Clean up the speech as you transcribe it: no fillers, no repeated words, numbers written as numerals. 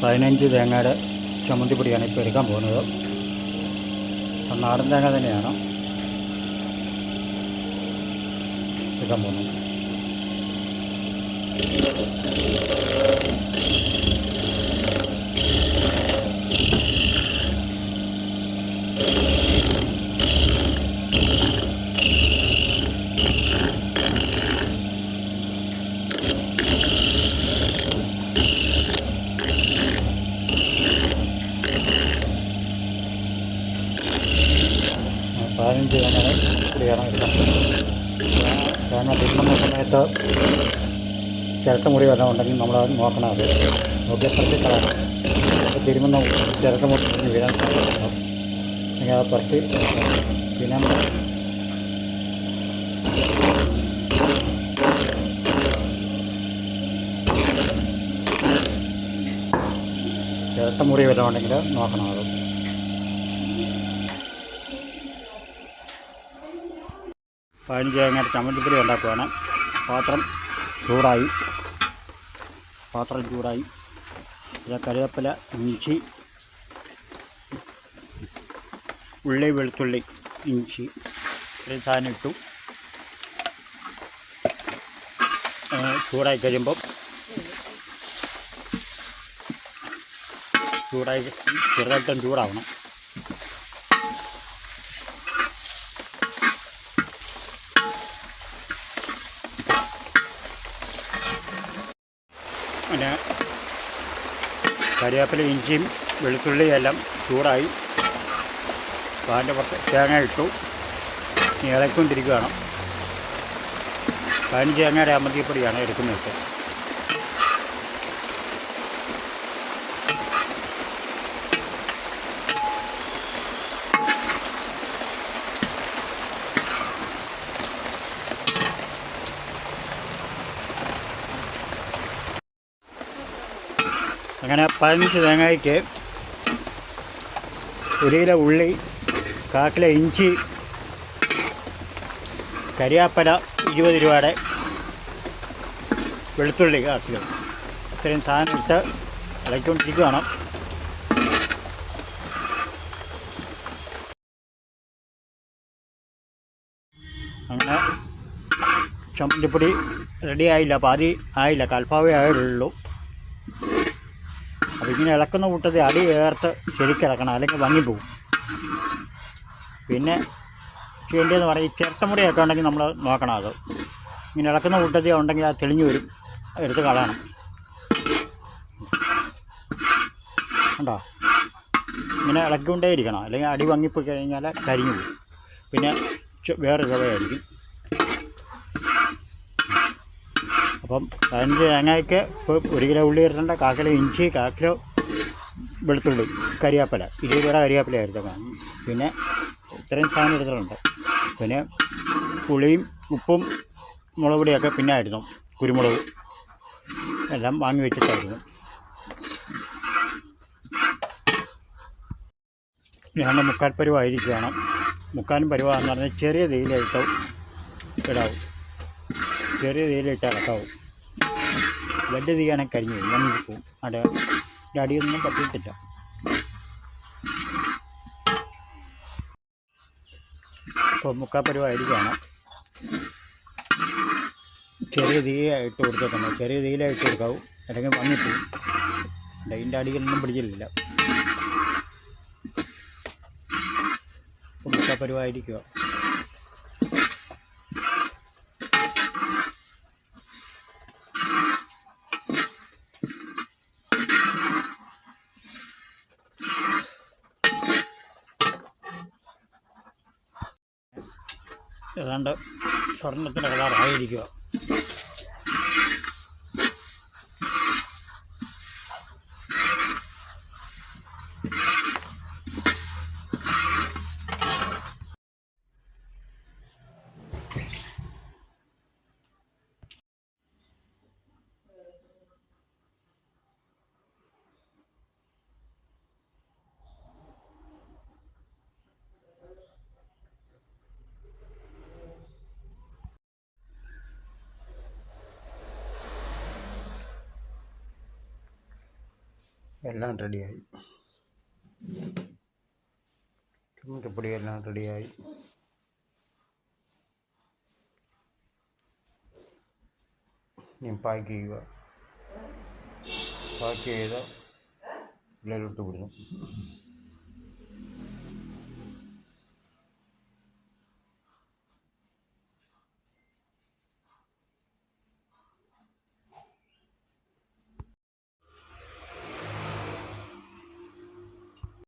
15 തേങ്ങയുടെ ചമ്മന്തിപ്പൊടിയാണ് ഇപ്പോൾ എടുക്കാൻ പോകുന്നത്. നാടൻ തേങ്ങ തന്നെയാണ് എടുക്കാൻ പോകുന്നത്. പതിനഞ്ച് തേങ്ങയുടെ പൊടിയാണ് എടുക്കാൻ പോകുന്നത്. തേങ്ങ തിന്നുന്ന സമയത്ത് ചിരട്ട മുറി വല്ലതും ഉണ്ടെങ്കിൽ നമ്മൾ നോക്കണം. അത് നോക്കിയാൽ പറത്തി കളയണം. അപ്പോൾ തിരുമുന്ന ചിരട്ട മുറി വീഴാൻ സാധ്യതയുണ്ടാവും. അല്ലെങ്കിൽ അത് പറത്തി പിന്നെ ചിരട്ട മുറി വല്ലതും ഉണ്ടെങ്കിൽ നോക്കണം. അത് 15 തേങ്ങയുടെ ചമ്മന്തിപ്പൊടി ഉണ്ടാക്കുകയാണ്. പാത്രം ചൂടായി. കറിവേപ്പില, ഇഞ്ചി, ഉള്ളി, വെളുത്തുള്ളി, ഇഞ്ചി ഇത്രയും സാധനം ഇട്ടു. ചൂടായി കഴിയുമ്പം ചെറുതായിട്ടും ചൂടാവണം. പിന്നെ കറിവേപ്പില, ഇഞ്ചിയും വെളുത്തുള്ളിയും എല്ലാം ചൂടായി. അതിൻ്റെ പുറത്ത് തേങ്ങ ഇട്ടു. ഇളക്കൊണ്ടിരിക്കുകയാണ്. 15 തേങ്ങയുടെ ചമ്മന്തിപ്പൊടിയാണ് എടുക്കുന്നത്. അങ്ങനെ 15 തേങ്ങയ്ക്ക് 1 കിലോ ഉള്ളി, 1/4 കിലോ ഇഞ്ചി, കരിയാപ്പല 20 രൂപയുടെ, വെളുത്തുള്ളി 1/4 കിലോ, ഇത്രയും സാധനം ഇട്ട് ഇളക്കിക്കൊണ്ടിരിക്കുകയാണ്. അങ്ങനെ ചമ്മന്തിപ്പൊടി റെഡി ആയില്ല, പാതി ആയില്ല, കാൽഭാവേ ആയുള്ളൂ. അപ്പോൾ ഇങ്ങനെ ഇളക്കുന്ന കൂട്ടത്തിൽ അടി ചേർത്ത് ശരിക്കിളക്കണം, അല്ലെങ്കിൽ ഭംഗിപ്പോവും. പിന്നെ ചെയ്യേണ്ടതെന്ന് പറയും, ചിരട്ടമുടിയൊക്കെ ഉണ്ടെങ്കിൽ നമ്മൾ നോക്കണം. അത് ഇങ്ങനെ ഇളക്കുന്ന കൂട്ടത്തിൽ ഉണ്ടെങ്കിൽ അത് തെളിഞ്ഞു വരും, എടുത്ത് കളയണം. കണ്ടോ, ഇങ്ങനെ ഇളക്കിക്കൊണ്ടേ ഇരിക്കണം, അല്ലെങ്കിൽ അടി ഭംഗിപ്പോയി കഴിഞ്ഞാൽ കരിഞ്ഞു പോകും. പിന്നെ വേറെ ചുവയായിരിക്കും. അപ്പം 15 തേങ്ങയ്ക്ക് ഇപ്പോൾ 1 കിലോ ഉള്ളി എടുത്തിട്ടുണ്ട്, 1/4 കിലോ ഇഞ്ചി, 1/4 കിലോ വെളുത്തുള്ളി, കരിയാപ്പല 20 രൂപയുടെ കരിയാപ്പല എടുത്തേക്കാം. പിന്നെ ഇത്രയും സാധനം എടുത്തിട്ടുണ്ട്. പിന്നെ പുളിയും ഉപ്പും മുളക് പൊടിയൊക്കെ പിന്നെ ആയിരുന്നു, കുരുമുളക് എല്ലാം വാങ്ങി വെച്ചിട്ടായിരുന്നു. ഞങ്ങളുടെ മുക്കാൽ പരുവായിരിക്കുകയാണ്. മുക്കാലും പരുവാന്ന് പറഞ്ഞാൽ ചെറിയ തീയിലിട്ട് ഇടാവും, ചെറിയ തീയിലിട്ട് ഇളക്കാവും. വലിയ തീയാണെങ്കിൽ കരിഞ്ഞു പോകും, ഞങ്ങൾക്ക് പോവും. അടിയൊന്നും പറ്റിയിട്ടില്ല. ഇപ്പോൾ മുക്കാൽ പരുവായിരിക്കുകയാണ്. ചെറിയ തീയായിട്ട് കൊടുത്തേക്കുന്നത്, ചെറിയ തീയിലായിട്ട് കൊടുക്കാവും, അല്ലെങ്കിൽ ഭംഗിപ്പോവും. അതിൻ്റെ അടികളൊന്നും പിടിച്ചില്ല. ഇപ്പോൾ മുക്കാൽ പരുവായിരിക്കുക. ഏതാണ്ട് സ്വർണ്ണത്തിൻ്റെ കളറായിരിക്കുക. എല്ലാം റെഡിയായി. ചുമട്ടുപ്പൊടി എല്ലാം റെഡിയായി. ഇനി പാക്ക് ചെയ്യുക. പാക്ക് ചെയ്ത് ഉള്ളിലോട്ട് വിടുന്നു.